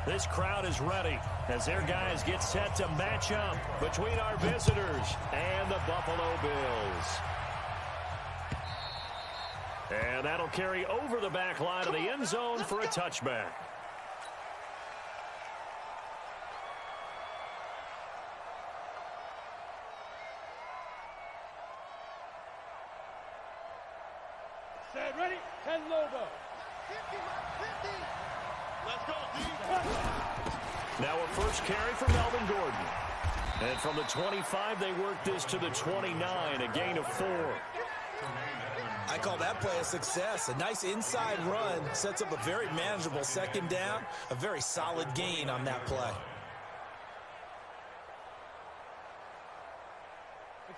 This crowd is ready as their guys get set to match up between our visitors and the Buffalo Bills. And that'll carry over the back line of the end zone for a touchback. Set, ready, and Lobo. 50, 50. Let's go, Now a first carry for Melvin Gordon. And from the 25, they work this to the 29, a gain of 4. I call that play a success. A nice inside run sets up a very manageable second down, a very solid gain on that play.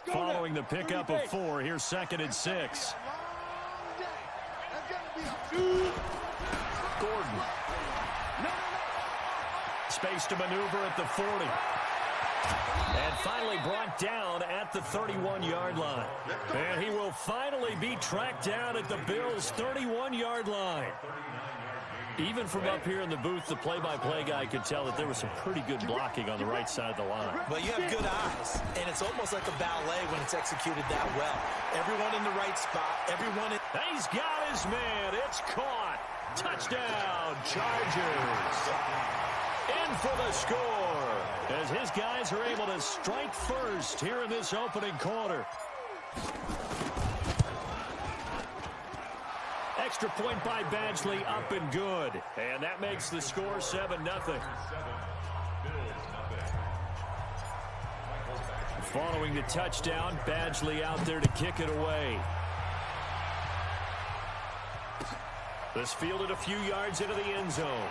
Following the pickup of 4, here's 2nd and 6. Gordon. Space to maneuver at the 40. And finally brought down at the 31-yard line. And he will finally be tracked down at the Bills' 31-yard line. Even from up here in the booth, the play-by-play guy could tell that there was some pretty good blocking on the right side of the line. Well, you have good eyes, and it's almost like a ballet when it's executed that well. Everyone in the right spot, everyone in... He's got his man. It's caught. Touchdown, Chargers. In for the score as his guys are able to strike first here in this opening quarter. Extra point by Badgley, up and good. And that makes the score 7-0. Following the touchdown, Badgley out there to kick it away. This fielded a few yards into the end zone.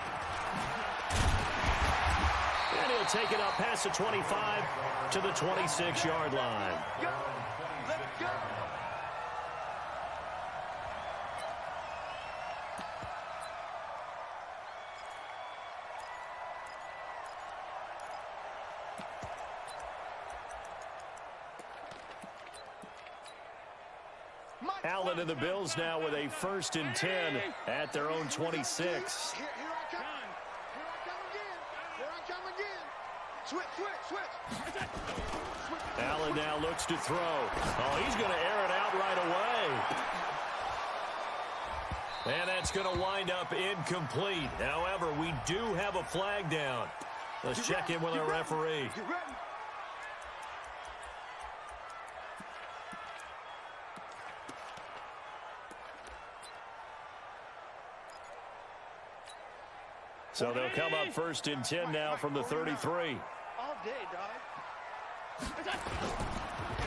And he'll take it up past the 25 to the 26-yard line. Let's go. Allen and the Bills now with a 1st and 10 at their own 26. Here I come. Here I come again. Switch. Allen now looks to throw. Oh, he's going to air it out right away. And that's going to wind up incomplete. However, we do have a flag down. Let's check in with our referee. So they'll come up 1st and 10 now from the 33. All day, dog.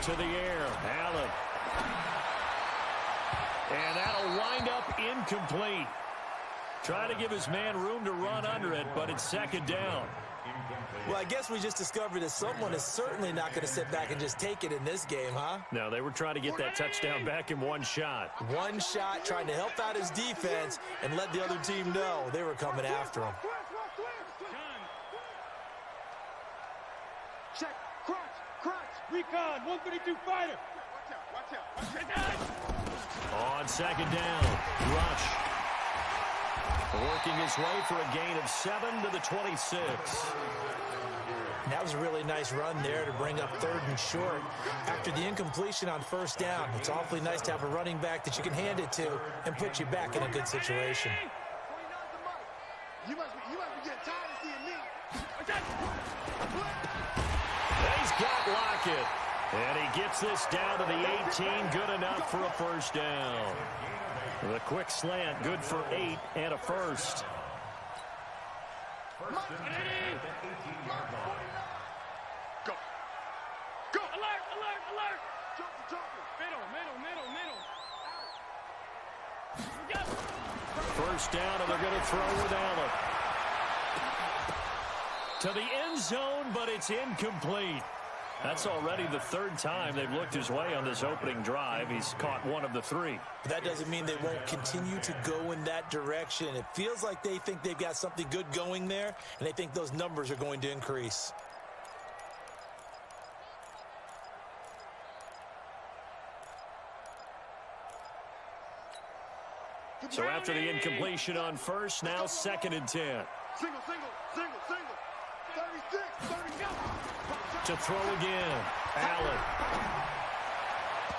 To the air, Allen. And that'll wind up incomplete. Trying to give his man room to run under it, but it's 2nd down. Well, I guess we just discovered that someone is certainly not going to sit back and just take it in this game, huh? No, they were trying to get that touchdown back in one shot. One shot, trying to help out his defense and let the other team know they were coming after him. Check. Crunch. Recon, 132 fighter. Watch out. On 2nd down, rush. Working his way for a gain of 7 to the 26. That was a really nice run there to bring up 3rd and short. After the incompletion on 1st down, it's awfully nice to have a running back that you can hand it to and put you back in a good situation. You must be getting tired of seeing me. He's got Lockett. And he gets this down to the 18. Good enough for a 1st down. The quick slant, good for 8 and a 1st. Go. Alert. Middle. 1st down, and they're going to throw with Allen. To the end zone, but it's incomplete. That's already the 3rd time they've looked his way on this opening drive. He's caught 1 of the 3. That doesn't mean they won't continue to go in that direction. It feels like they think they've got something good going there, and they think those numbers are going to increase. So after the incompletion on 1st, now 2nd and 10. Single, single, single, single. 36, 30. To throw again. Allen.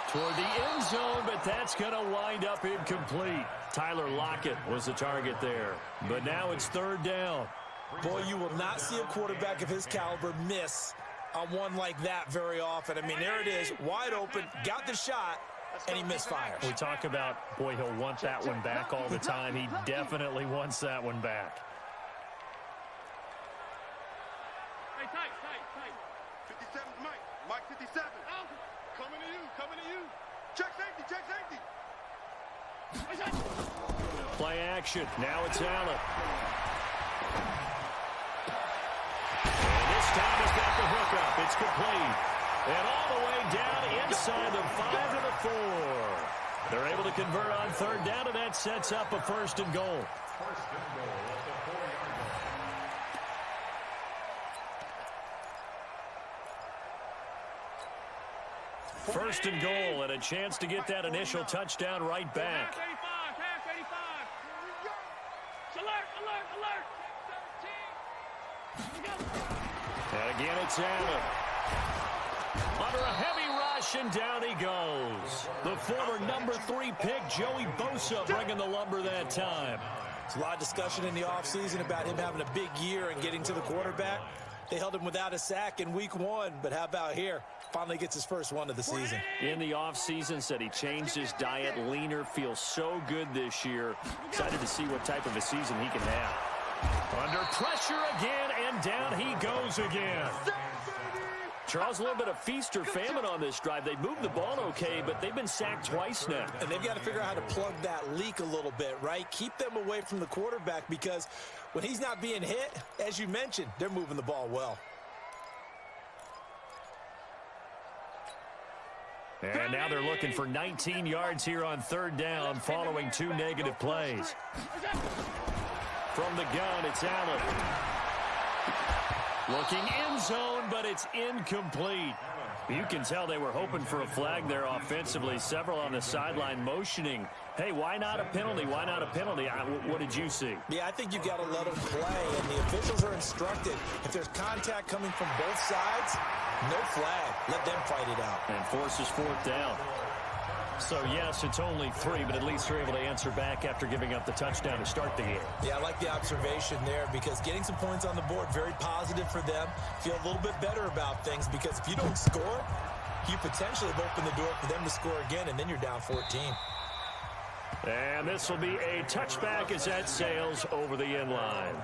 Toward the end zone, but that's going to wind up incomplete. Tyler Lockett was the target there. But now it's third down. Boy, you will not see a quarterback of his caliber miss on one like that very often. I mean, there it is, wide open, got the shot, and he misfires. We talk about, boy, he'll want that one back all the time. He definitely wants that one back. Hey, tight, tight, tight. 57, Mike. Mike 57. Coming to you, coming to you. Check safety, check safety. Play action. Now it's Allen. And this time he's got the hookup. It's complete. And all the way down inside the 5 to the 4. They're able to convert on third down, and that sets up a first and goal. First and goal, and a chance to get that initial touchdown right back. Half 85. Alert, alert, alert. And again, it's Allen. Under a heavy rush, and down he goes. The former number 3 pick, Joey Bosa, bringing the lumber that time. There's a lot of discussion in the offseason about him having a big year and getting to the quarterback. They held him without a sack in week 1, but how about here? Finally gets his first one of the season. In the offseason, said he changed his diet, leaner, feels so good this year. Excited to see what type of a season he can have. Under pressure again, and down he goes again. Charles, a little bit of feast or famine on this drive. They moved the ball okay, but they've been sacked twice now. And they've got to figure out how to plug that leak a little bit, right? Keep them away from the quarterback, because when he's not being hit, as you mentioned, they're moving the ball well. And now they're looking for 19 yards here on third down following 2 negative plays. From the gun, it's Allen. Looking end zone, but it's incomplete. You can tell they were hoping for a flag there offensively. Several on the sideline motioning. Hey, why not a penalty? Why not a penalty? What did you see? Yeah, I think you've got to let them play, and the officials are instructed. If there's contact coming from both sides, no flag. Let them fight it out. And forces fourth down. So, yes, it's only 3, but at least they're able to answer back after giving up the touchdown to start the game. Yeah, I like the observation there, because getting some points on the board, very positive for them. Feel a little bit better about things, because if you don't score, you potentially have opened the door for them to score again, and then you're down 14. And this will be a touchback as that sails over the end line.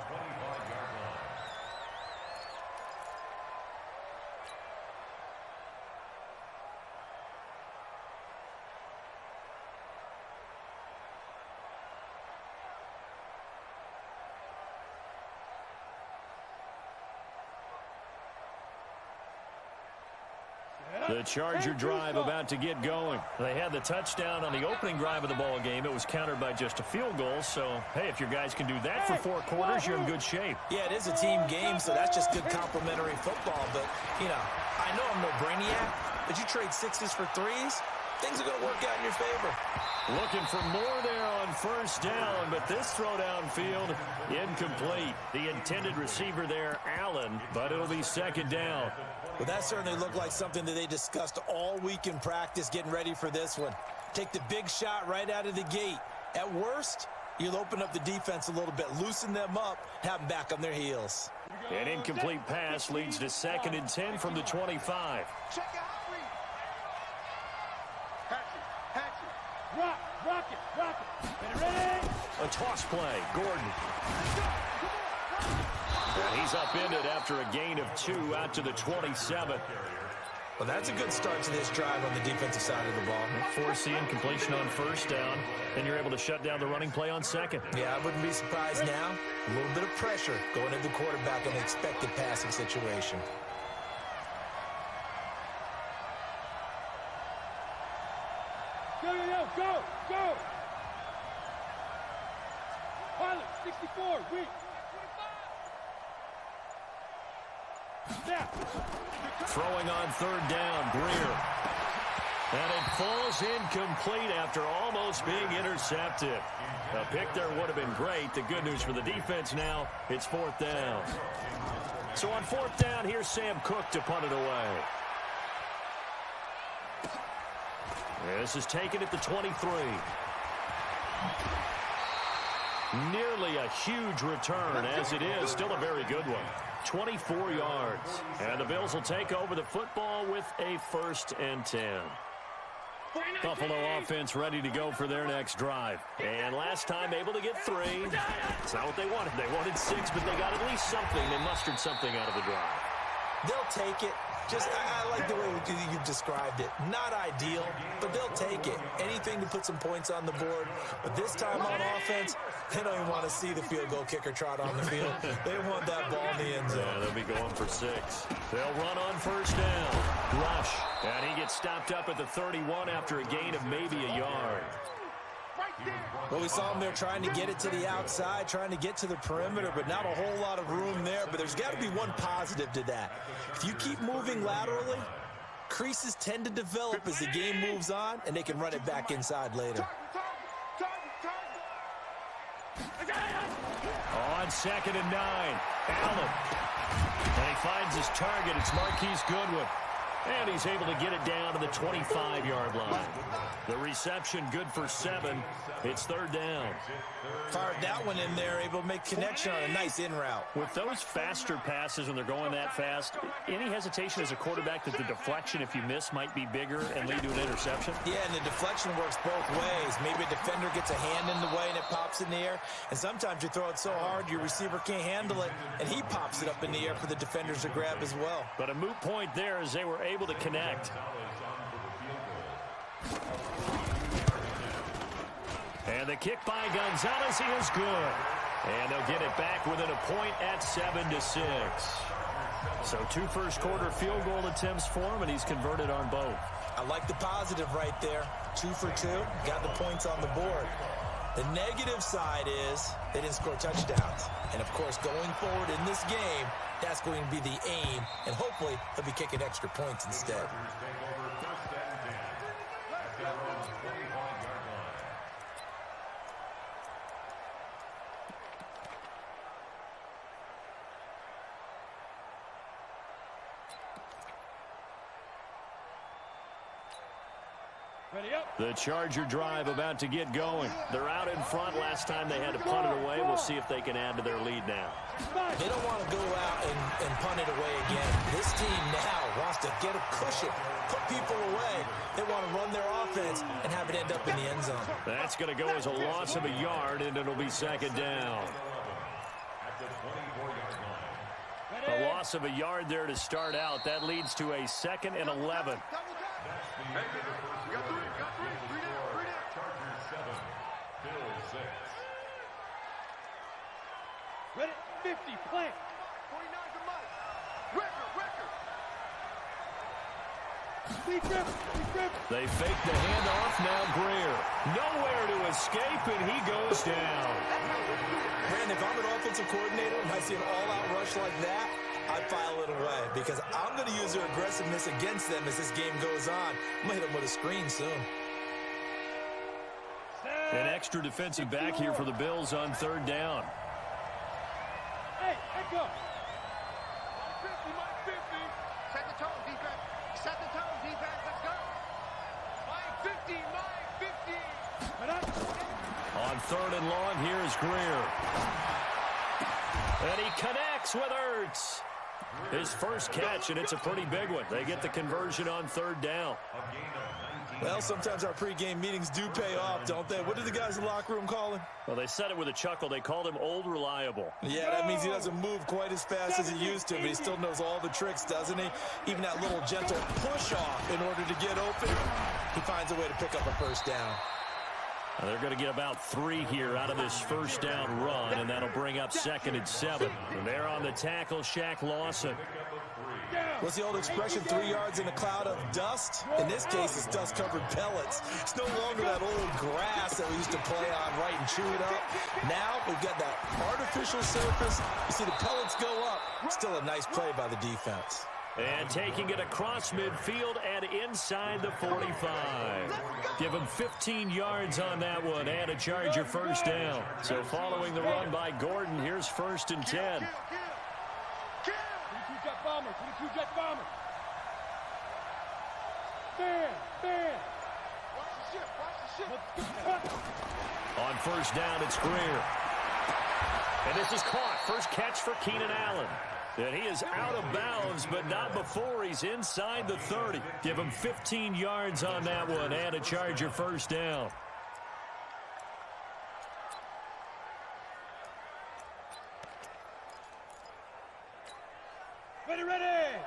The Charger drive about to get going. They had the touchdown on the opening drive of the ball game. It was countered by just a field goal. So, hey, if your guys can do that for 4 quarters, you're in good shape. Yeah, it is a team game, so that's just good complimentary football. But, you know, I know I'm no brainiac, but you trade 6s for 3s, things are going to work out in your favor. Looking for more there on first down, but this throw downfield, incomplete. The intended receiver there, Allen, but it'll be second down. Well, that certainly looked like something that they discussed all week in practice, getting ready for this one. Take the big shot right out of the gate. At worst, you'll open up the defense a little bit, loosen them up, have them back on their heels. An incomplete pass leads to 2nd and 10 from the 25. Check out read. Hatchet. Rock it. Get it ready. A toss play, Gordon. And he's upended after a gain of 2 out to the 27. Well, that's a good start to this drive on the defensive side of the ball. Force the incompletion on first down. Then you're able to shut down the running play on second. Yeah, I wouldn't be surprised now. A little bit of pressure going into the quarterback in an expected passing situation. Go. Pilot, 64, weak. Snap. Throwing on third down, Greer. And it falls incomplete after almost being intercepted. A pick there would have been great. The good news for the defense now, it's 4th down. So on 4th down, here's Sam Cook to punt it away. This is taken at the 23. Nearly a huge return, as it is. Still a very good one. 24 yards. And the Bills will take over the football with a 1st and 10. Buffalo offense ready to go for their next drive. And last time able to get 3. It's not what they wanted. They wanted 6, but they got at least something. They mustered something out of the drive. They'll take it. I like the way you described it. Not ideal, but they'll take it. Anything to put some points on the board. But this time on offense, they don't even want to see the field goal kicker trot on the field. They want that ball in the end zone. Yeah, they'll be going for 6. They'll run on 1st down. Rush. And he gets stopped up at the 31 after a gain of maybe a yard. Well, we saw him there trying to get it to the outside, trying to get to the perimeter, but not a whole lot of room there. But there's got to be one positive to that. If you keep moving laterally, creases tend to develop as the game moves on, and they can run it back inside later. On 2nd and 9, Allen. And he finds his target. It's Marquise Goodwin. And he's able to get it down to the 25-yard line. The reception good for 7. It's 3rd down. Fired that one in there, able to make connection on a nice in route. With those faster passes when they're going that fast, any hesitation as a quarterback that the deflection, if you miss, might be bigger and lead to an interception? Yeah, and the deflection works both ways. Maybe a defender gets a hand in the way and it pops in the air. And sometimes you throw it so hard your receiver can't handle it, and he pops it up in the air for the defenders to grab as well. But a moot point there as they were able to connect. And the kick by Gonzalez is good. And they'll get it back within a point at 7-6. So 2 first-quarter field goal attempts for him, and he's converted on both. I like the positive right there. 2 for 2, got the points on the board. The negative side is they didn't score touchdowns. And, of course, going forward in this game, that's going to be the aim, and hopefully they'll be kicking extra points instead. The Charger drive about to get going. They're out in front. Last time they had to punt it away. We'll see if they can add to their lead now. They don't want to go out and punt it away again. This team now wants to get a cushion, put people away. They want to run their offense and have it end up in the end zone. That's going to go as a loss of a yard, and it'll be 2nd down. A loss of a yard there to start out. That leads to a 2nd and 11. Ready? 50, play. 49's a must. Record. They fake the handoff. Now Greer. Nowhere to escape, and he goes down. Brandon, if I'm an offensive coordinator and I see an all-out rush like that, I file it away because I'm going to use their aggressiveness against them as this game goes on. I'm going to hit them with a screen soon. An extra defensive back here for the Bills on 3rd down. Hey, let go. 50, Mike 50. Set the tone, defense. Set the tone, defense. Let's go. Mike 50, Mike 50. Right up. On 3rd and long, here's Greer. And he connects with Ertz. His first catch, and it's a pretty big one. They get the conversion on 3rd down. Well, sometimes our pregame meetings do pay off, don't they? What did the guys in the locker room call him? Well, they said it with a chuckle. They called him Old Reliable. Yeah, that means he doesn't move quite as fast as he used to, but he still knows all the tricks, doesn't he? Even that little gentle push-off in order to get open, he finds a way to pick up a 1st down. Now they're going to get about 3 here out of this 1st down run, and that'll bring up 2nd and 7. And they're on the tackle, Shaq Lawson. What's the old expression, 3 yards in a cloud of dust? In this case, it's dust-covered pellets. It's no longer that old grass that we used to play on, right, and chew it up. Now we've got that artificial surface. You see the pellets go up. Still a nice play by the defense. And taking it across midfield and inside the 45. Give him 15 yards on that one and a Charger first down. So following the run by Gordon, here's 1st and 10. 22 jet bombers, 22 jet bombers. Stand. Watch the ship. On 1st down, it's Greer. And this is caught. First catch for Keenan Allen. And he is out of bounds, but not before he's inside the 30. Give him 15 yards on that one and a Charger first down. Ready.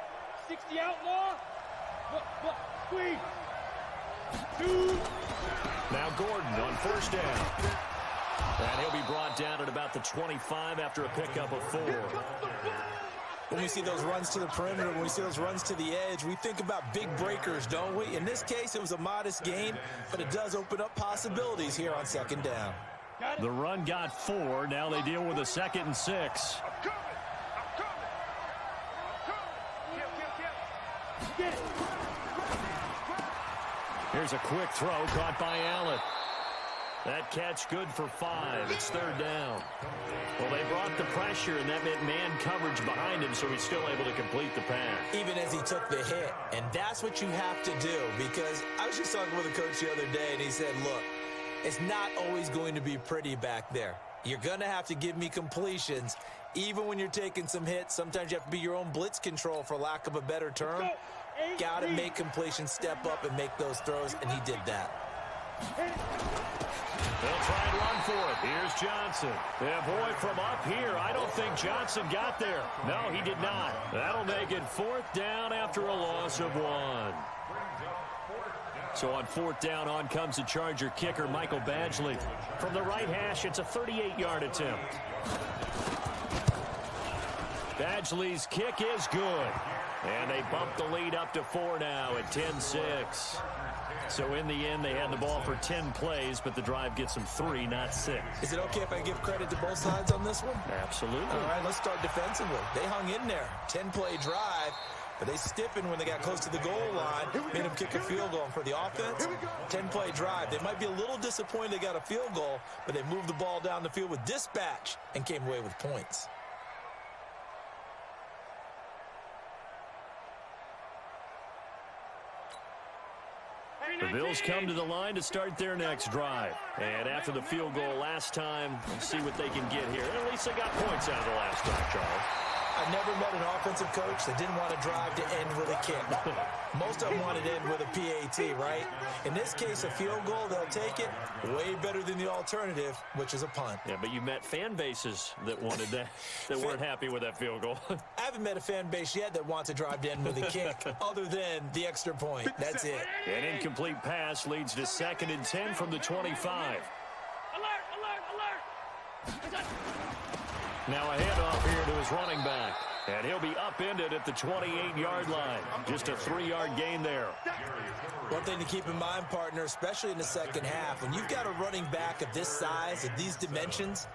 60 outlaw. Squeeze. 2. Now Gordon on 1st down. And he'll be brought down at about the 25 after a pickup of 4. When we see those runs to the perimeter, when we see those runs to the edge, we think about big breakers, don't we? In this case, it was a modest gain, but it does open up possibilities here on 2nd down. The run got 4. Now they deal with a 2nd and 6. I'm coming. Get it. Here's a quick throw caught by Allen. That catch good for 5. It's 3rd down. Well, they brought the pressure, and that meant man coverage behind him, so he's still able to complete the pass. Even as he took the hit. And that's what you have to do, because I was just talking with a coach the other day, and he said, look, it's not always going to be pretty back there. You're going to have to give me completions. Even when you're taking some hits, sometimes you have to be your own blitz control, for lack of a better term. Got to make completions, step up, and make those throws, and he did that. They'll try and run for it. Here's Johnson. Yeah, boy, from up here, I don't think Johnson got there. No, he did not. That'll make it 4th down after a loss of 1. So on 4th down, on comes the Charger kicker, Michael Badgley. From the right hash, it's a 38-yard attempt. Badgley's kick is good. And they bump the lead up to 4 now at 10-6. So in the end, they had the ball for 10 plays, but the drive gets them 3, not 6. Is it okay if I give credit to both sides on this one? Absolutely. All right, let's start defensively. They hung in there. 10-play drive, but they stiffened when they got close to the goal line, made them kick a field goal. And for the offense, 10-play drive. They might be a little disappointed they got a field goal, but they moved the ball down the field with dispatch and came away with points. The Bills come to the line to start their next drive. And after the field goal last time, we'll see what they can get here. At least they got points out of the last drive, Charles. I never met an offensive coach that didn't want to drive to end with a kick. Most of them wanted to end with a PAT, right? In this case, a field goal, they'll take it. Way better than the alternative, which is a punt. Yeah, but you met fan bases that wanted that, that weren't happy with that field goal. I haven't met a fan base yet that wants to drive to end with a kick, other than the extra point. That's it. An incomplete pass leads to 2nd and 10 from the 25. Now a handoff here to his running back. And he'll be upended at the 28-yard line. Just a 3-yard gain there. One thing to keep in mind, partner, especially in the second half, when you've got a running back of this size, of these dimensions,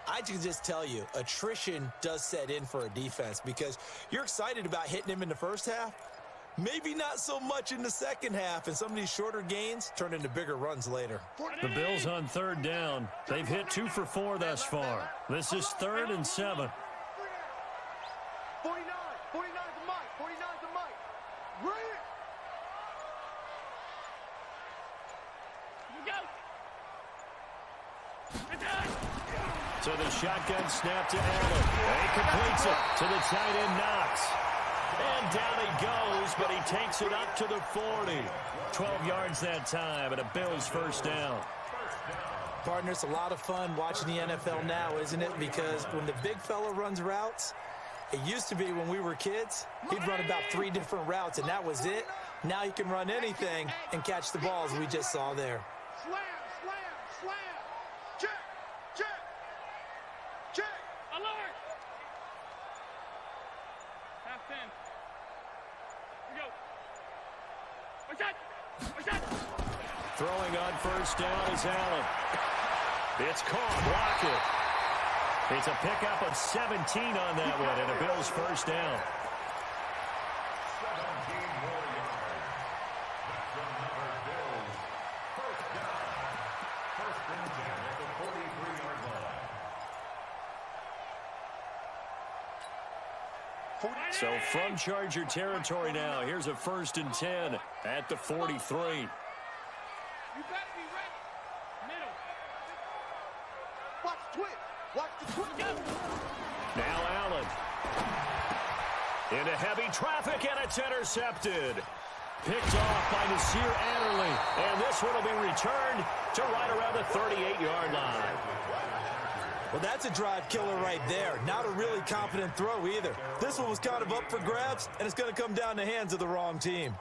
I can just tell you, attrition does set in for a defense, because you're excited about hitting him in the first half. Maybe not so much in the second half, and some of these shorter gains turn into bigger runs later. The Bills on 3rd down. They've hit 2 for 4 thus far. This is 3rd and 7. 49. 49's a mic. 49's a mic. Right here. So the shotgun snap to Allen. And he completes it to the tight end, Knox. And down he goes, but he takes it up to the 40. 12 yards that time, and a Bills first down. Partner, it's a lot of fun watching the NFL now, isn't it? Because when the big fella runs routes, it used to be when we were kids, he'd run about 3 different routes, and that was it. Now he can run anything and catch the balls we just saw there. Slam. Check. Alert! Half 10. Here we go. Watch that. Throwing on first down is Allen. It's caught, blocked it. It's a pickup of 17 on that one, and a Bills first down. So from Charger territory now, here's a 1st and 10 at the 43. You better be ready. Middle. Watch the twist. Watch the twist. Now Allen. Into heavy traffic, and it's intercepted. Picked off by Nasir Adderley. And this one will be returned to right around the 38-yard line. Well, that's a drive killer right there. Not a really confident throw either. This one was kind of up for grabs, and it's going to come down the hands of the wrong team.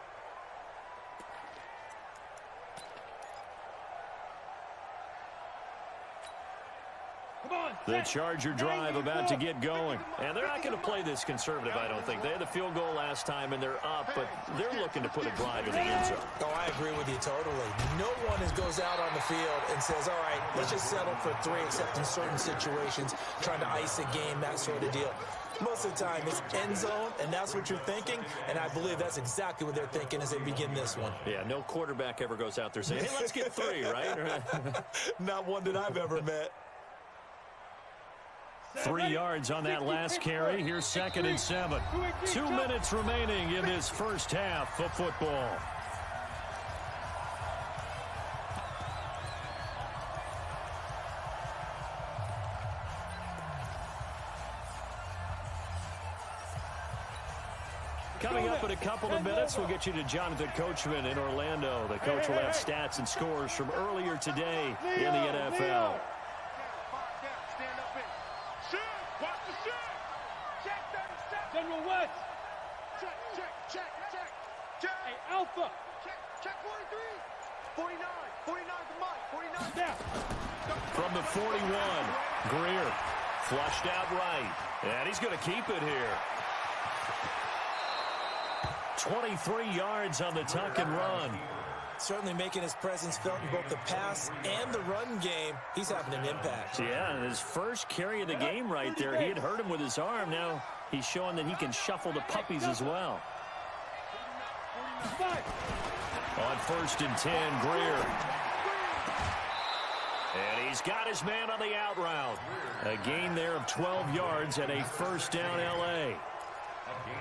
The Charger drive about to get going. And they're not going to play this conservative, I don't think. They had the field goal last time, and they're up, but they're looking to put a drive in the end zone. Oh, I agree with you totally. No one goes out on the field and says, all right, let's just settle for 3, except in certain situations, trying to ice a game, that sort of deal. Most of the time, it's end zone, and that's what you're thinking, and I believe that's exactly what they're thinking as they begin this one. Yeah, no quarterback ever goes out there saying, hey, let's get 3, right? Not one that I've ever met. 3 yards on that last carry. Here's 2nd and 7. 2 minutes remaining in this first half of football. Coming up in a couple of minutes, we'll get you to Jonathan Coachman in Orlando. The coach will have stats and scores from earlier today in the NFL. General West. Check. Hey, Alpha. Check 43. 49 to Mike. 49 down. From the 41, Greer flushed out right. And he's going to keep it here. 23 yards on the tuck and run. Certainly making his presence felt in both the pass and the run game. He's having an impact. Yeah, and his first carry of the game right there, he had hurt him with his arm. Now he's showing that he can shuffle the puppies as well. On 1st and 10, Greer. And he's got his man on the out route. A gain there of 12 yards and a 1st down L.A.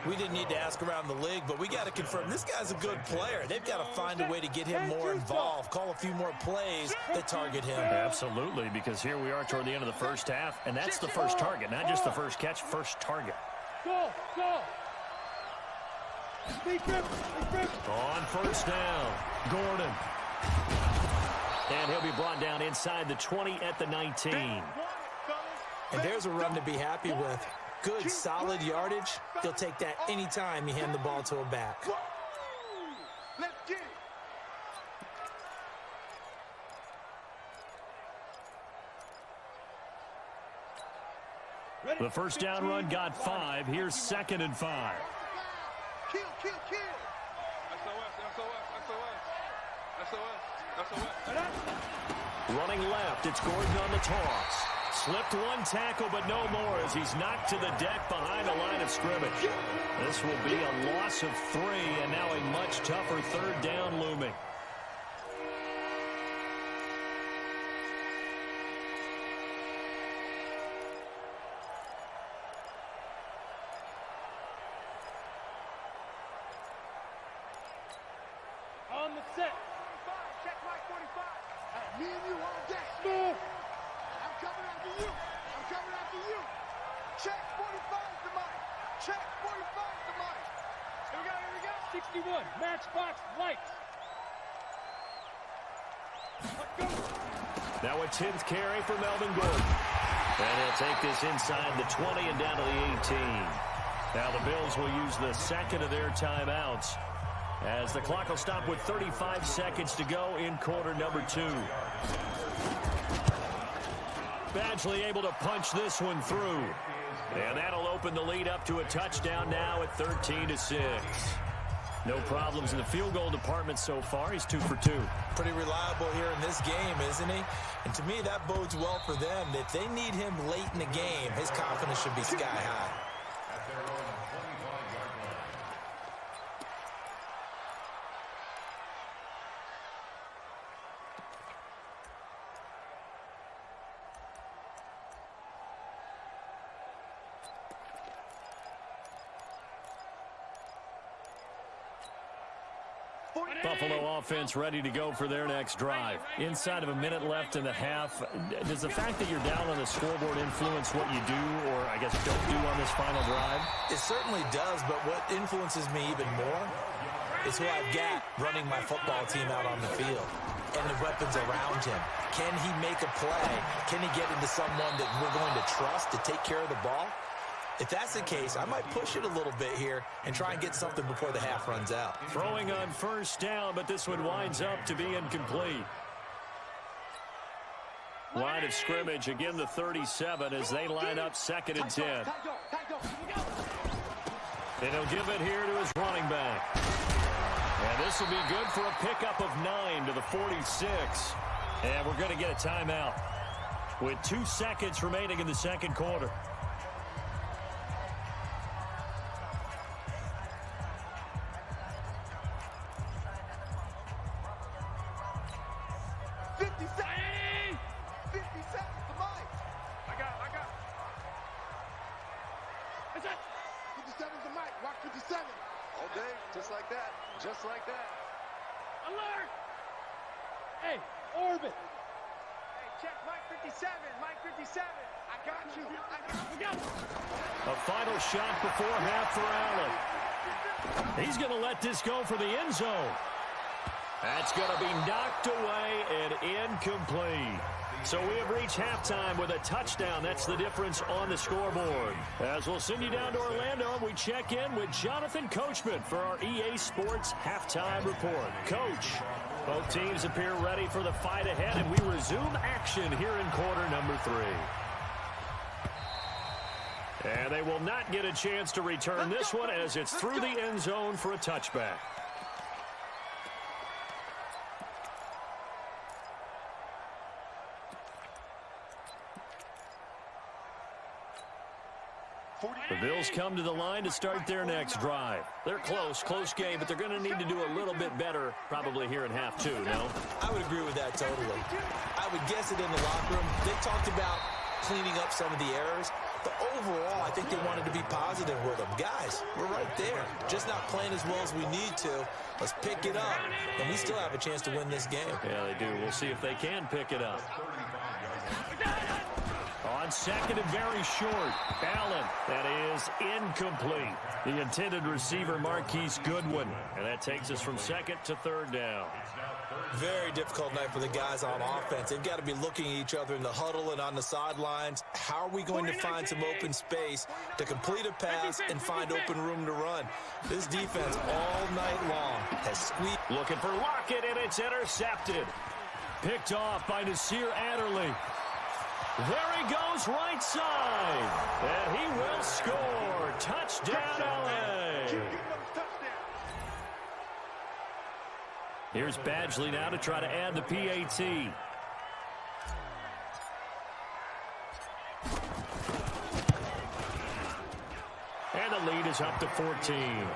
We didn't need to ask around the league, but we got to confirm this guy's a good player. They've got to find a way to get him more involved, call a few more plays that target him. Absolutely, because here we are toward the end of the first half, and that's the first target, not just the first catch, first target. Go. On 1st down, Gordon. And he'll be brought down inside the 20 at the 19. And there's a run to be happy with. Good, solid yardage. He'll take that anytime you hand the ball to a back. Let's get it. The first down run got 5. Here's 2nd and 5. Kill. SOS. Running left, it's Gordon on the toss. Slipped one tackle, but no more as he's knocked to the deck behind the line of scrimmage. This will be a loss of 3, and now a much tougher 3rd down looming. On the set. 45. Check Mike 45. Me and you all day. Move. I'm coming after you. Check 45 to Mike. Check 45 to Mike. Here we go. 61. Matchbox lights. Let's go. Now a 10th carry for Melvin Gordon. And he'll take this inside the 20 and down to the 18. Now the Bills will use the 2nd of their timeouts as the clock will stop with 35 seconds to go in quarter number 2. Badgley able to punch this one through. And that'll open the lead up to a touchdown now at 13-6. No problems in the field goal department so far. He's 2 for 2. Pretty reliable here in this game, isn't he? And to me, that bodes well for them. If they need him late in the game, his confidence should be sky high. Buffalo offense ready to go for their next drive. Inside of a minute left in the half, does the fact that you're down on the scoreboard influence what you do, or I guess don't do on this final drive? It certainly does, but what influences me even more is who I've got running my football team out on the field and the weapons around him. Can he make a play? Can he get into someone that we're going to trust to take care of the ball? If that's the case, I might push it a little bit here and try and get something before the half runs out. Throwing on first down, but this one winds up to be incomplete. Line of scrimmage, again the 37 as they line up 2nd and 10. And he'll give it here to his running back. And this will be good for a pickup of 9 to the 46. And we're going to get a timeout with 2 seconds remaining in the second quarter. Just like that. Alert! Hey, orbit! Hey, check Mike 57. Mike 57. I got you. We got it. A final shot before half for Allen. He's going to let this go for the end zone. That's going to be knocked away and incomplete. So we have reached halftime with a touchdown. That's the difference on the scoreboard. As we'll send you down to Orlando, we check in with Jonathan Coachman for our EA Sports Halftime Report. Coach, both teams appear ready for the fight ahead, and we resume action here in quarter number 3. And they will not get a chance to return this one as it's through the end zone for a touchback. The Bills come to the line to start their next drive. They're close game, but they're going to need to do a little bit better probably here in half 2, no? I would agree with that totally. I would guess it in the locker room. They talked about cleaning up some of the errors, but overall, I think they wanted to be positive with them. Guys, we're right there. Just not playing as well as we need to. Let's pick it up, and we still have a chance to win this game. Yeah, they do. We'll see if they can pick it up. On second and very short, Allen. That is incomplete. The intended receiver, Marquise Goodwin. And that takes us from 2nd to 3rd down. Very difficult night for the guys on offense. They've got to be looking at each other in the huddle and on the sidelines. How are we going to find some open space to complete a pass and find open room to run? This defense all night long has squeezed. Looking for Lockett, and it's intercepted. Picked off by Nasir Adderley. There he goes right side. And he will score. Touchdown, LA. Here's Badgley now to try to add the PAT. And the lead is up to 14.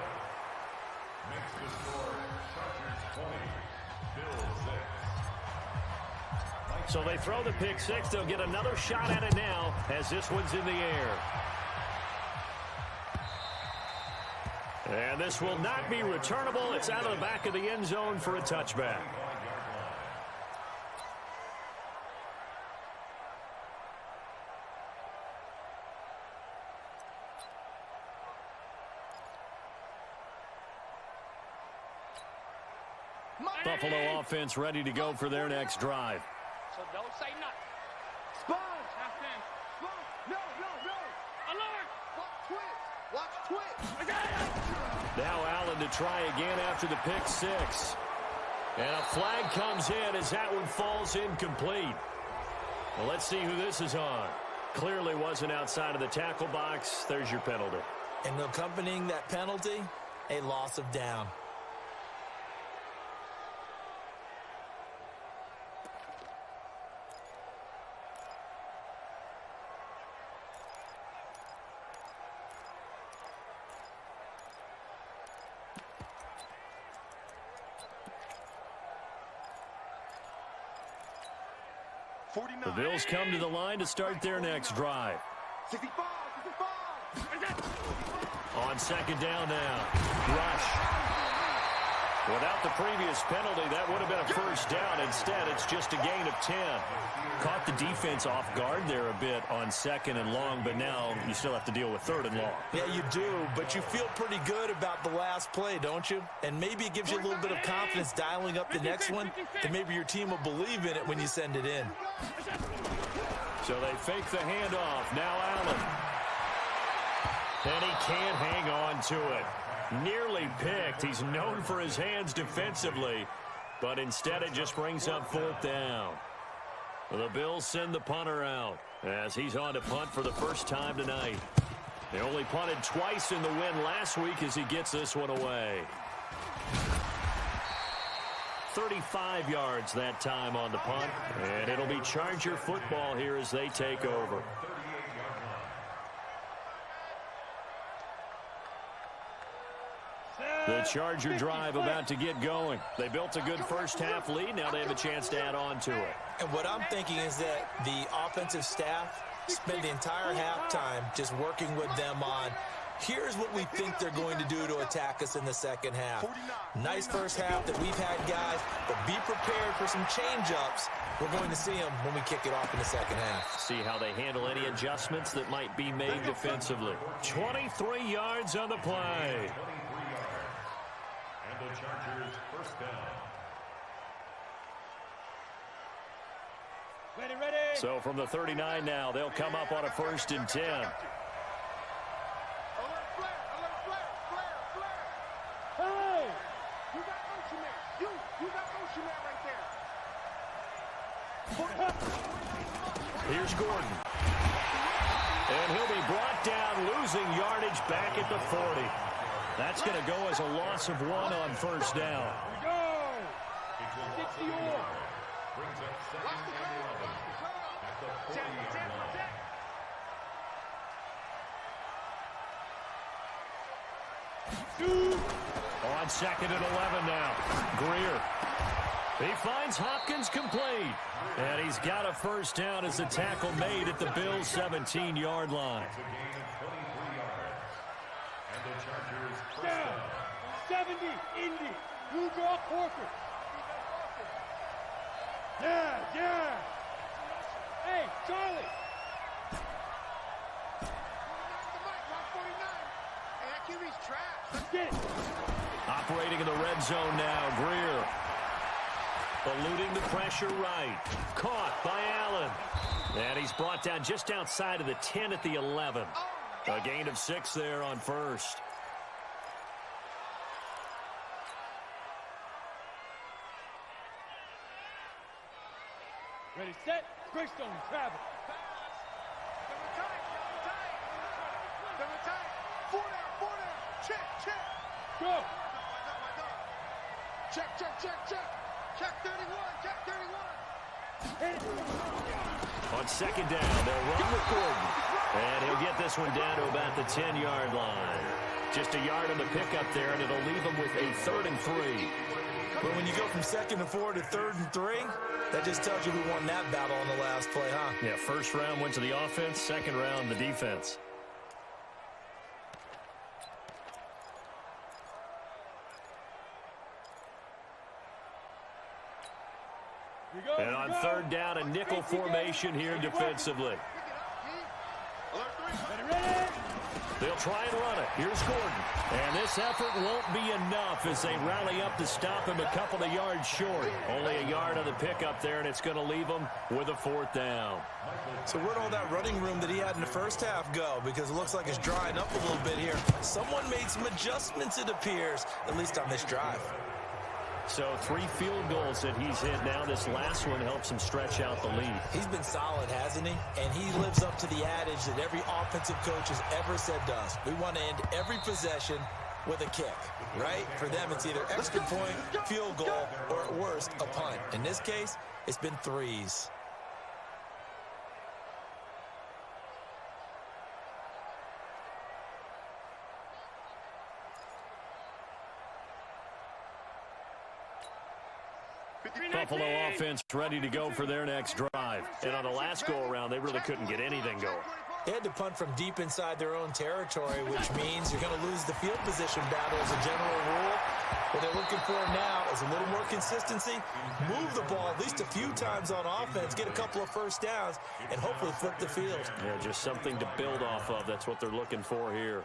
So they throw the pick 6. They'll get another shot at it now as this one's in the air. And this will not be returnable. It's out of the back of the end zone for a touchback. Buffalo offense ready to go for their next drive. So don't say nothing. Sponge! No! Alert! Watch twitch! I got it! Now Allen to try again after the pick 6. And a flag comes in as that one falls incomplete. Well, let's see who this is on. Clearly wasn't outside of the tackle box. There's your penalty. And accompanying that penalty, a loss of down. The Bills come to the line to start their next drive. 65! On second down now. Rush. Without the previous penalty, that would have been a first down. Instead, it's just a gain of 10. Caught the defense off guard there a bit on second and long, but now you still have to deal with third and long. Yeah, you do, but you feel pretty good about the last play, don't you? And maybe it gives you a little bit of confidence dialing up the next one, that maybe your team will believe in it when you send it in. So they fake the handoff. Now Allen. And he can't hang on to it. Nearly picked. He's known for his hands defensively, but instead it just brings up fourth down. The Bills send the punter out as he's on to punt for the first time tonight. They only punted twice in the win last week as he gets this one away. 35 yards that time on the punt, and it'll be Charger football here as they take over. The Charger drive about to get going. They built a good first-half lead. Now they have a chance to add on to it. And what I'm thinking is that the offensive staff spend the entire halftime just working with them on, here's what we think they're going to do to attack us in the second half. Nice first half that we've had, guys, but be prepared for some change-ups. We're going to see them when we kick it off in the second half. See how they handle any adjustments that might be made defensively. 23 yards on the play. The Chargers first down. Ready, ready. So from the 39 now, they'll come up on a 1st and 10. Alert, flare, flare. Hey! You got motion man. You got motion man right there. Here's Gordon. And he'll be brought down, losing yardage back at the 40. That's going to go as a loss of 1 on first down. We go! 60 more. Brings up second and 11 at the 40-yard line. On 2nd and 11 now. Greer. He finds Hopkins complete. And he's got a first down as the tackle made at the Bills' 17-yard line. It's a gain of 23 yards. And the Chargers first Down. down. 70, Indy. You draw Corker. Yeah. Hey, Charlie. Hey, that QB's trash. Let's get it. Operating in the red zone now, Greer. Eluding the pressure right. Caught by Allen. And he's brought down just outside of the 10 at the 11. A gain of 6 there on first. Ready, set. Greystone, travel. Double tight. 4 down. Check. Go. Check 31. Hit it. On 2nd down, they'll run with Gordon. And he'll get this one down to about the 10-yard line. Just a yard on the pickup there, and it'll leave him with a 3rd and 3. But when you go from 2nd and 4 to 3rd and 3, that just tells you we won that battle on the last play, huh? Yeah, first round went to the offense, second round the defense. And on 3rd down, a nickel formation here defensively. Ready. They'll try and run it. Here's Gordon. And this effort won't be enough as they rally up to stop him a couple of yards short. Only a yard on the pickup there, and it's going to leave him with a 4th down. So where'd all that running room that he had in the first half go? Because it looks like it's drying up a little bit here. Someone made some adjustments, it appears, at least on this drive. So 3 field goals that he's hit now. This last one helps him stretch out the lead. He's been solid, hasn't he? And he lives up to the adage that every offensive coach has ever said does. We want to end every possession with a kick, right? For them, it's either extra point, field goal, or at worst, a punt. In this case, it's been 3s. Buffalo offense ready to go for their next drive. And on the last go-around, they really couldn't get anything going. They had to punt from deep inside their own territory, which means you're going to lose the field position battle as a general rule. What they're looking for now is a little more consistency, move the ball at least a few times on offense, get a couple of first downs, and hopefully flip the field. Yeah, just something to build off of. That's what they're looking for here.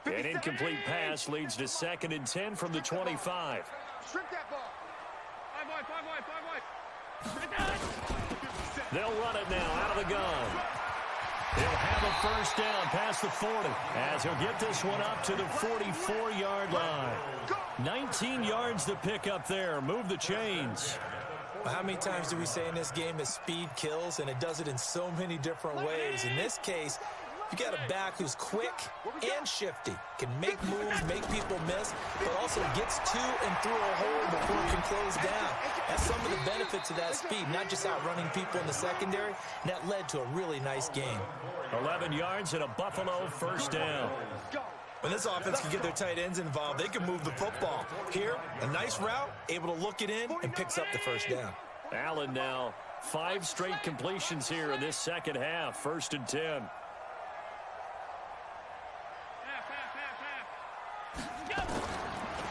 An incomplete pass leads to 2nd and 10 from the 25. Strip that ball. 5 wide. They'll run it now out of the gun. He'll have a first down past the 40 as he'll get this one up to the 44-yard line. 19 yards to pick up there. Move the chains. How many times do we say in this game that speed kills, and it does it in so many different ways? In this case, you got a back who's quick and shifty, can make moves, make people miss, but also gets to and through a hole before it can close down. That's some of the benefits of that speed, not just outrunning people in the secondary, and that led to a really nice game. 11 yards and a Buffalo first down. When this offense can get their tight ends involved, they can move the football. Here, a nice route, able to look it in, and picks up the first down. Allen now 5 straight completions here in this second half. 1st and 10.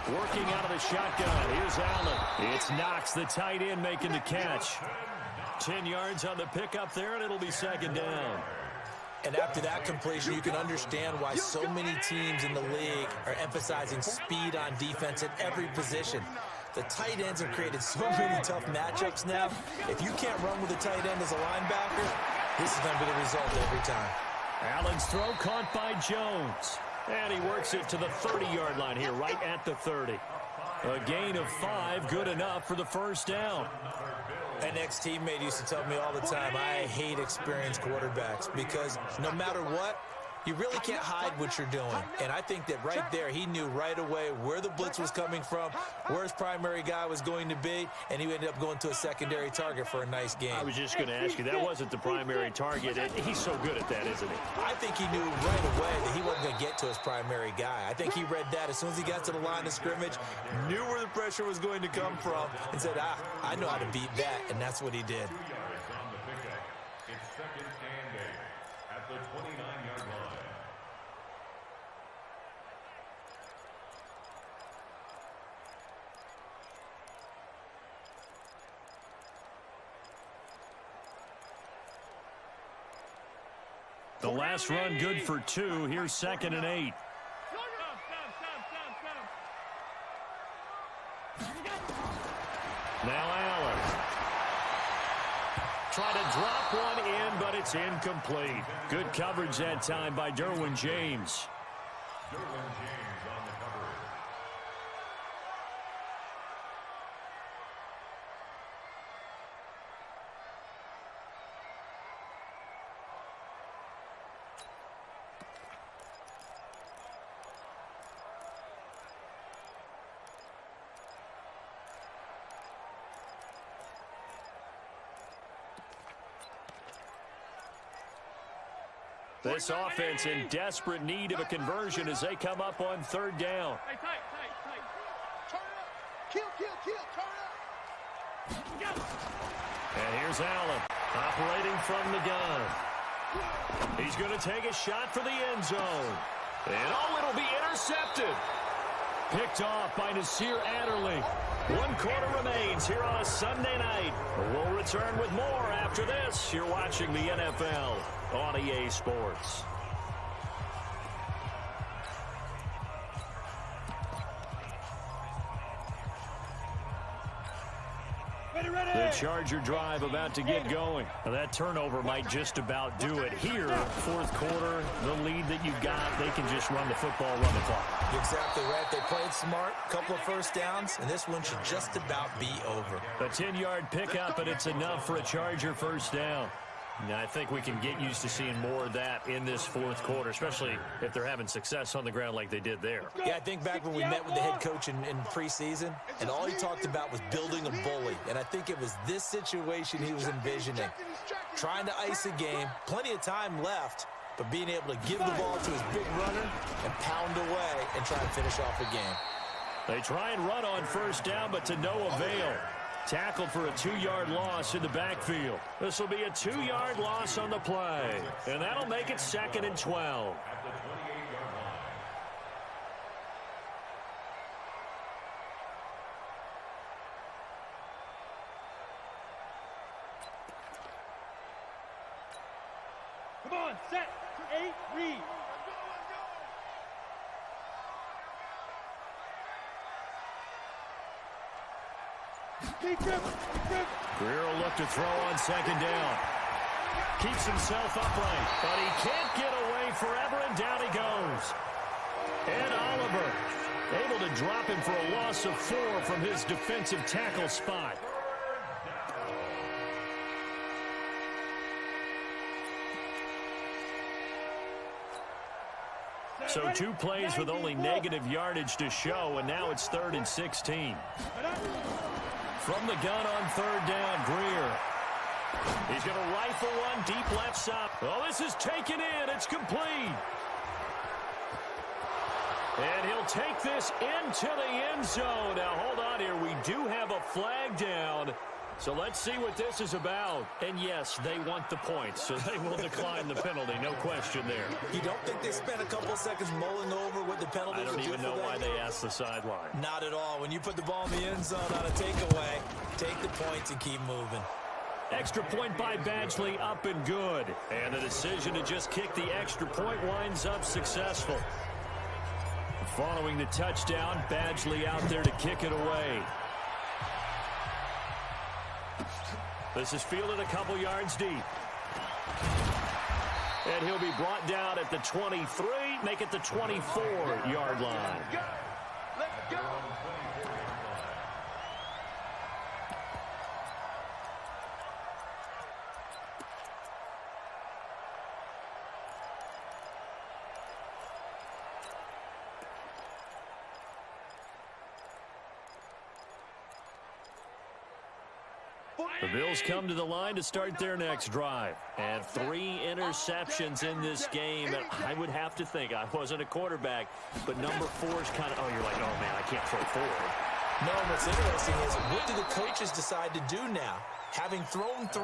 Working out of the shotgun. Here's Allen. It's Knox, the tight end, making the catch. 10 yards on the pickup there, and it'll be 2nd down. And after that completion, you can understand why so many teams in the league are emphasizing speed on defense at every position. The tight ends have created so many tough matchups now. If you can't run with a tight end as a linebacker, this is going to be the result every time. Allen's throw caught by Jones. And he works it to the 30-yard line here, right at the 30. A gain of 5, good enough for the first down. An ex-teammate used to tell me all the time, I hate experienced quarterbacks because no matter what, you really can't hide what you're doing. And I think that right there, he knew right away where the blitz was coming from, where his primary guy was going to be, and he ended up going to a secondary target for a nice game. I was just going to ask you, that wasn't the primary target. He's so good at that, isn't he? I think he knew right away that he wasn't going to get to his primary guy. I think he read that as soon as he got to the line of scrimmage, knew where the pressure was going to come from, and said, I know how to beat that, and that's what he did. It's 2nd and 8 at the 29-yard line. The last run good for 2. Here's 2nd and 8. Now Allen. Try to drop one in, but it's incomplete. Good coverage that time by Derwin James. Derwin James on the coverage. This offense in desperate need of a conversion as they come up on 3rd down. Tight. Turn up. Kill. Turn up. And here's Allen operating from the gun. He's going to take a shot for the end zone. And it'll be intercepted. Picked off by Nasir Adderley. 1 quarter remains here on a Sunday night. We'll return with more after this. You're watching the NFL on EA Sports. The Charger drive about to get going. Now that turnover might just about do it. Here, 4th quarter, the lead that you've got, they can just run the football, run the clock. Exactly right. They played smart, couple of first downs, and this one should just about be over. A 10-yard pickup, and it's enough for a Charger first down. Now, I think we can get used to seeing more of that in this 4th quarter, especially if they're having success on the ground like they did there. Yeah, I think back when we met with the head coach in preseason, and all he talked about was building a bully. And I think it was this situation he was envisioning. Trying to ice a game, plenty of time left, but being able to give the ball to his big runner and pound away and try and finish off the game. They try and run on first down, but to no avail. Tackled for a 2-yard loss in the backfield. This will be a 2-yard loss on the play. And that'll make it 2nd and 12. At the 28-yard line. Come on, set. 8, read. Keep dribbling. Keep dribbling. Greer will look to throw on 2nd down. Keeps himself upright, but he can't get away forever, and down he goes. Ed Oliver able to drop him for a loss of 4 from his defensive tackle spot. So 2 plays with only negative yardage to show, and now it's 3rd and 16. From the gun on 3rd down, Greer. He's going to rifle one deep left side. Oh, this is taken in. It's complete. And he'll take this into the end zone. Now, hold on here. We do have a flag down. So let's see what this is about. And yes, they want the points, so they will decline the penalty. No question there. You don't think they spent a couple seconds mulling over what the penalty I don't even know why they asked the sideline. Not at all. When you put the ball in the end zone on a takeaway, take the points and keep moving. Extra point by Badgley, up and good. And the decision to just kick the extra point winds up successful. Following the touchdown, Badgley out there to kick it away. This is fielded a couple yards deep. And he'll be brought down at the 23, make it the 24-yard line. Let's go. The Bills come to the line to start their next drive. And 3 interceptions in this game. And I would have to think, I wasn't a quarterback, but number 4 is kind of, oh, you're like, oh, man, I can't throw forward. No, what's interesting is, what do the coaches decide to do now? Having thrown 3,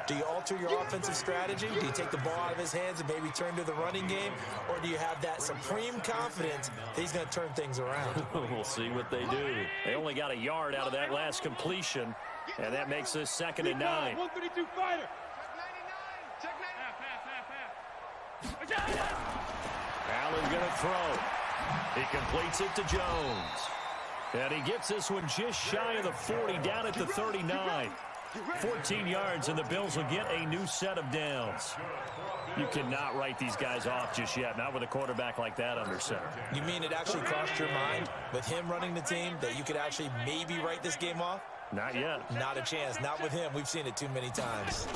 do you alter your offensive strategy? Do you take the ball out of his hands and maybe turn to the running game? Or do you have that supreme confidence that he's going to turn things around? We'll see what they do. They only got a yard out of that last completion, and that makes this 2nd and 9. 132 fighter. Check 99. Allen's going to throw. He completes it to Jones. And he gets this one just shy of the 40, down at the 39. 14 yards, and the Bills will get a new set of downs. You cannot write these guys off just yet, not with a quarterback like that under center. You mean it actually crossed your mind with him running the team that you could actually maybe write this game off? Not yet. Not a chance. Not with him. We've seen it too many times.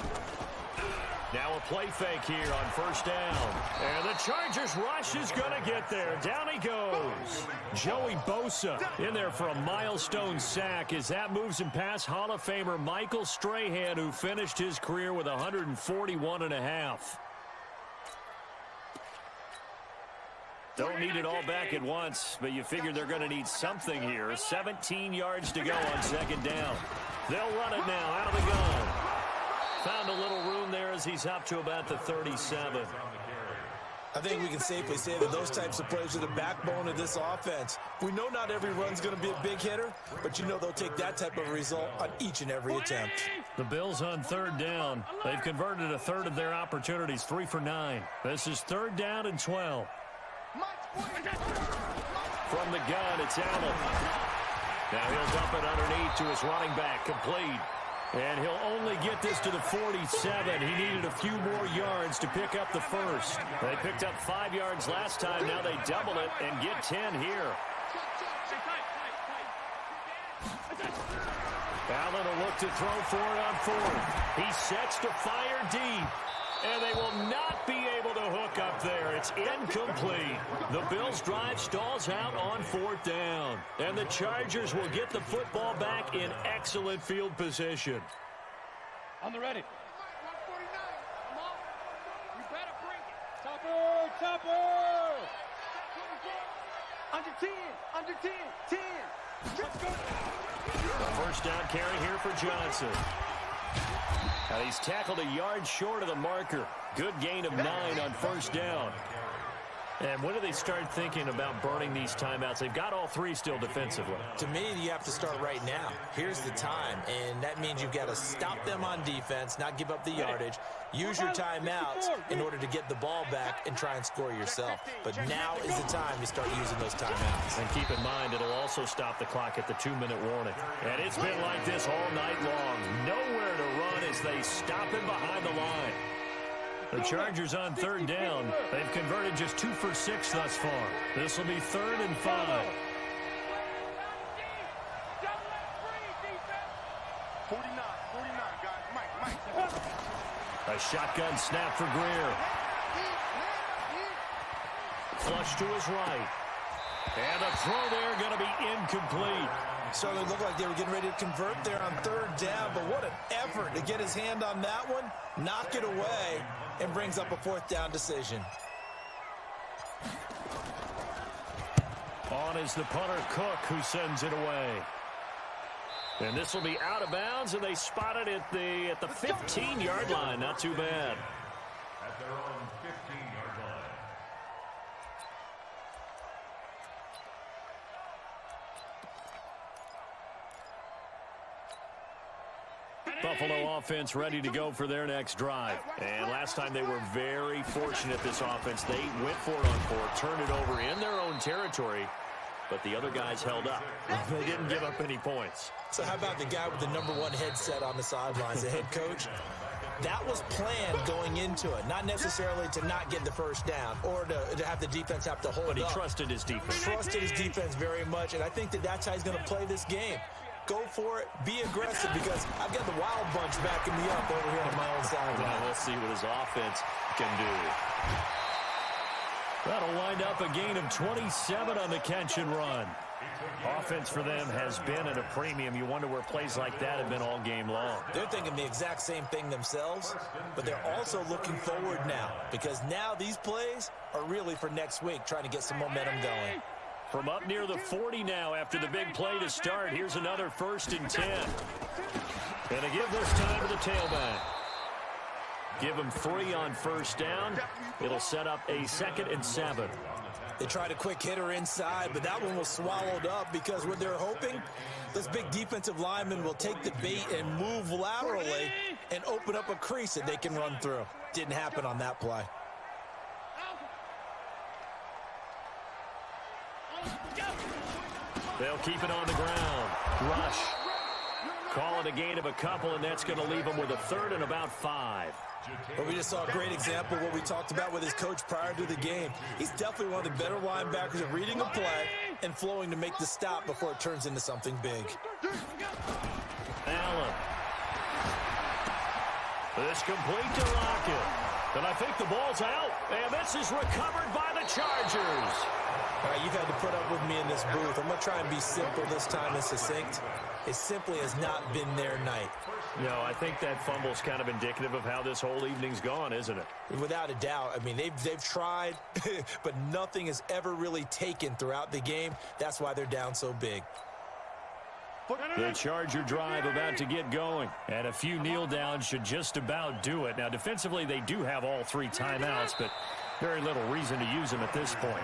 Now a play fake here on 1st down. And the Chargers rush is going to get there. Down he goes. Joey Bosa in there for a milestone sack as that moves him past Hall of Famer Michael Strahan, who finished his career with 141.5. Don't need it all back at once, but you figure they're going to need something here. 17 yards to go on 2nd down. They'll run it now out of the gun. Found a little room there as he's up to about the 37. I think we can safely say that those types of plays are the backbone of this offense. We know not every run's going to be a big hitter, but you know they'll take that type of result on each and every attempt. The Bills on 3rd down. They've converted a third of their opportunities, 3 for 9. This is 3rd down and 12. From the gun, it's Allen. Now he'll dump it underneath to his running back, complete. And he'll only get this to the 47. He needed a few more yards to pick up the first. They picked up 5 yards last time. Now they double it and get 10 here. Allen will look to throw for it on 4th. He sets to fire deep. And they will not be able to hook up there. It's incomplete. The Bills' drive stalls out on 4th down. And the Chargers will get the football back in excellent field position. On the ready. 149. Come on. We better bring it. Topper! Topper! Under 10. Under 10. 10. Let's go. A first down carry here for Johnson. And he's tackled a yard short of the marker. Good gain of 9 on first down. And when do they start thinking about burning these timeouts? They've got all 3 still defensively. To me, you have to start right now. Here's the time, and that means you've got to stop them on defense, not give up the yardage, use your timeouts in order to get the ball back and try and score yourself. But now is the time to start using those timeouts. And keep in mind, it'll also stop the clock at the 2-minute warning. And it's been like this all night long. Nowhere to run as they stop him behind the line. The Chargers on third down. They've converted just 2 for 6 thus far. This will be 3rd and 5. 49, guys. Mike. A shotgun snap for Greer. Flush to his right. And a throw there going to be incomplete. So it looked like they were getting ready to convert there on third down, but what an effort to get his hand on that one, knock it away, and brings up a 4th down decision. On is the punter, Cook, who sends it away. And this will be out of bounds, and they spot it at the 15-yard line. Not too bad. At their own 15-yard line. Buffalo offense ready to go for their next drive. And last time they were very fortunate, this offense. They went for it on 4, turned it over in their own territory, but the other guys held up. They didn't give up any points. So how about the guy with the #1 headset on the sidelines, the head coach? That was planned going into it, not necessarily to not get the first down or to have the defense have to hold up. But he trusted his defense. Trusted his defense very much, and I think that's how he's going to play this game. Go for it, be aggressive, because I've got the wild bunch backing me up over here on my own side. Well, we'll see what his offense can do. That'll wind up a gain of 27 on the catch and run. Offense for them has been at a premium. You wonder where plays like that have been all game long. They're thinking the exact same thing themselves, but they're also looking forward now, because now these plays are really for next week, trying to get some momentum going. From up near the 40 now after the big play to start, here's another 1st and 10. And to give this time to the tailback. Give him 3 on first down. It'll set up a 2nd and 7. They tried a quick hitter inside, but that one was swallowed up because what they're hoping, this big defensive lineman will take the bait and move laterally and open up a crease that they can run through. Didn't happen on that play. They'll keep it on the ground. Rush. Call it a gain of a couple, and that's going to leave them with a 3rd and about 5. But we just saw a great example of what we talked about with his coach prior to the game. He's definitely one of the better linebackers at reading a play and flowing to make the stop before it turns into something big. Allen. This complete to Lockett. And I think the ball's out. And this is recovered by the Chargers. All right, you've had to put up with me in this booth. I'm going to try and be simple this time and succinct. It simply has not been their night. No, I think that fumble's kind of indicative of how this whole evening's gone, isn't it? Without a doubt. I mean, they've tried, but nothing has ever really taken throughout the game. That's why they're down so big. The Charger drive about to get going, and a few kneel downs should just about do it. Now, defensively, they do have all 3 timeouts, but very little reason to use them at this point.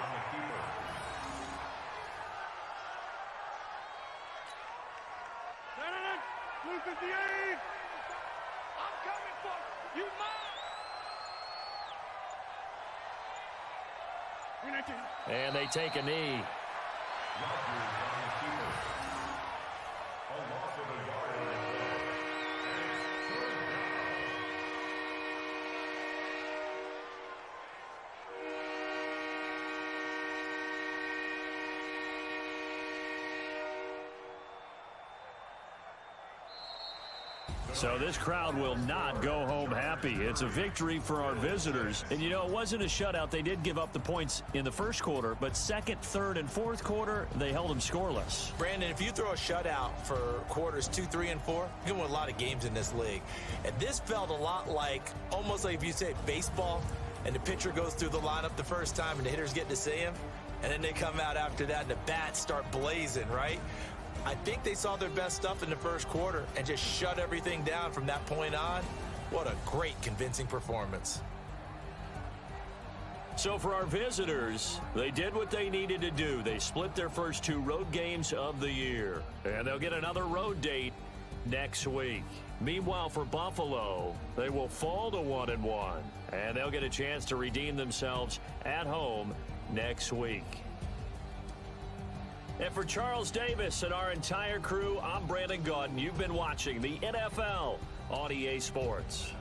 And they take a knee. So this crowd will not go home happy. It's a victory for our visitors. And, you know, it wasn't a shutout. They did give up the points in the first quarter, but second, third, and fourth quarter, they held them scoreless. Brandon, if you throw a shutout for quarters 2, 3, and 4, you can win a lot of games in this league. And this felt a lot like, almost like if you say baseball, and the pitcher goes through the lineup the first time and the hitters get to see him, and then they come out after that and the bats start blazing, right? I think they saw their best stuff in the first quarter and just shut everything down from that point on. What a great, convincing performance. So for our visitors, they did what they needed to do. They split their first 2 road games of the year, and they'll get another road date next week. Meanwhile, for Buffalo, they will fall to 1-1, and they'll get a chance to redeem themselves at home next week. And for Charles Davis and our entire crew, I'm Brandon Gaudin. You've been watching the NFL on EA Sports.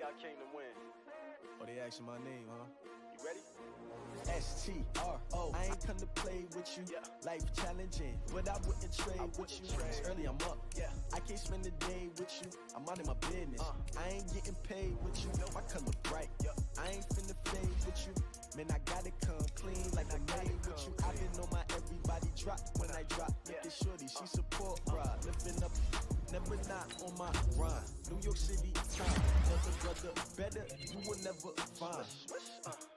I came to win. Oh, they asking my name, huh? You ready? STRO. I ain't come to play with you. Life challenging, but I wouldn't trade with you. It's early, I'm up. I can't spend the day with you. I'm out of my business. I ain't getting paid with you. My color bright. I ain't finna fade with you. Man, I gotta come clean like I made with you. I been on my everybody drop when I drop. Look at shorty, she support ride. Lifting up, never not on my run. New York City time. Another brother better, you will never find.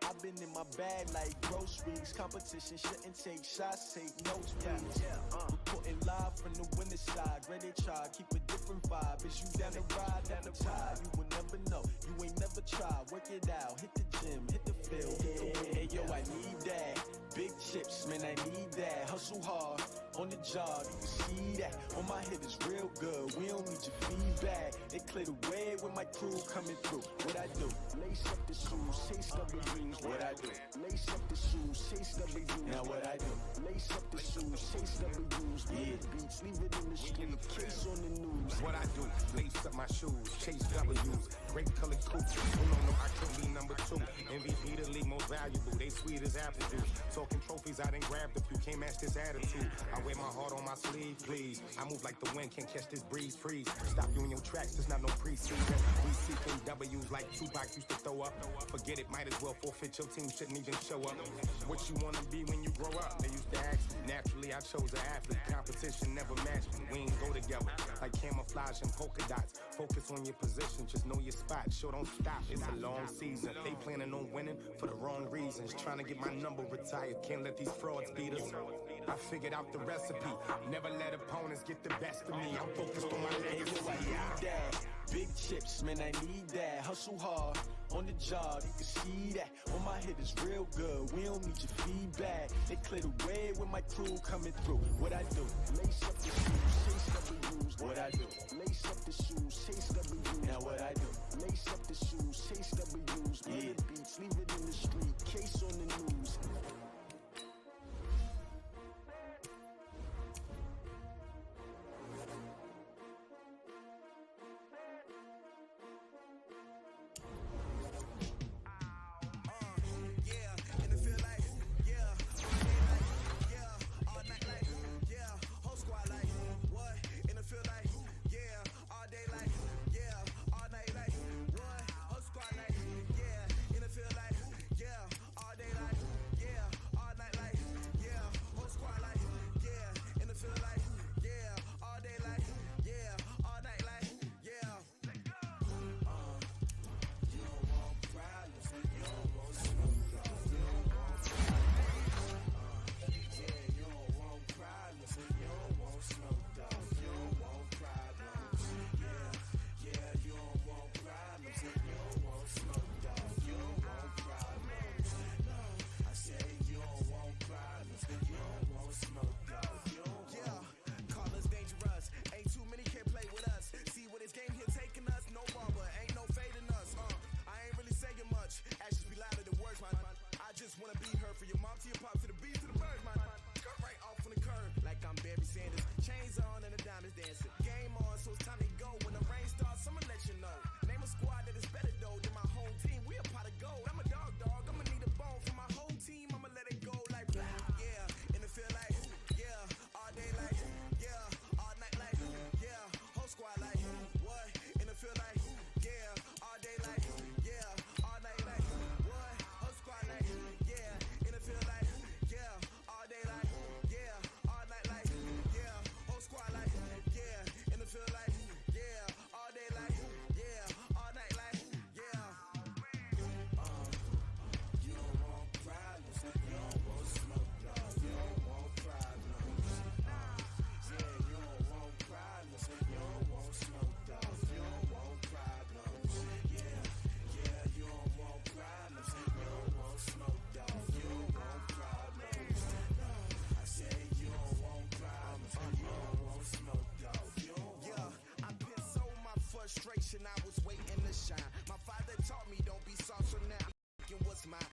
I've been in my bag like groceries. Competition shouldn't take shots, take notes, please. Reporting live from the winning side. Ready to try, keep a different vibe. Is you down the ride, never tired. You will never know, you ain't never tried. Work it out, hit the gym, hit the field, hit the win. Hey yo, I need that. Big chips, man, I need that. Hustle hard, on the job, you can see that. On my head is real good, we don't need your feedback. They clear the way with my crew coming through. What I do? Lace up the shoes, chase W's. What I do? Lace up the shoes, chase W's. Now what I do? Lace up the shoes, chase W's. Yeah, beats, leave it in the street, case on the news. What I do? Lace up my shoes, chase W's. Great colored coupe. Oh no, I can't be number 2. MVP the league most valuable. They sweet as apple juice. Talking trophies, I done grabbed a few. Can't match this attitude. I wear my heart on my sleeve, please. I move like the wind, can't catch this breeze, freeze. Stop you in your tracks, there's not no preseason. We seeking W's like Tupac used to throw up. Forget it, might as well forfeit, your team shouldn't even show up. What you wanna be when you grow up? They used to ask. Naturally, I chose an athlete. Competition never matched me. We ain't go together like camouflage and polka dots. Focus on your position, just know your spot. Sure, don't stop, it's a long season. They planning on winning for the wrong reasons. Trying to get my number retired, can't let these frauds beat us. I figured out the recipe. Never let opponents get the best of me. I'm focused on my legacy. I need that. Big chips, man, I need that. Hustle hard, on the job, you can see that. On my head is real good, we don't need your feedback. They clear the way with my crew coming through. What I do? Lace up the shoes, chase W's. What I do? Lace up the shoes, chase W's. Now what I do? Lace up the shoes, chase W's. Yeah, beats, leave it in the street, case on the news.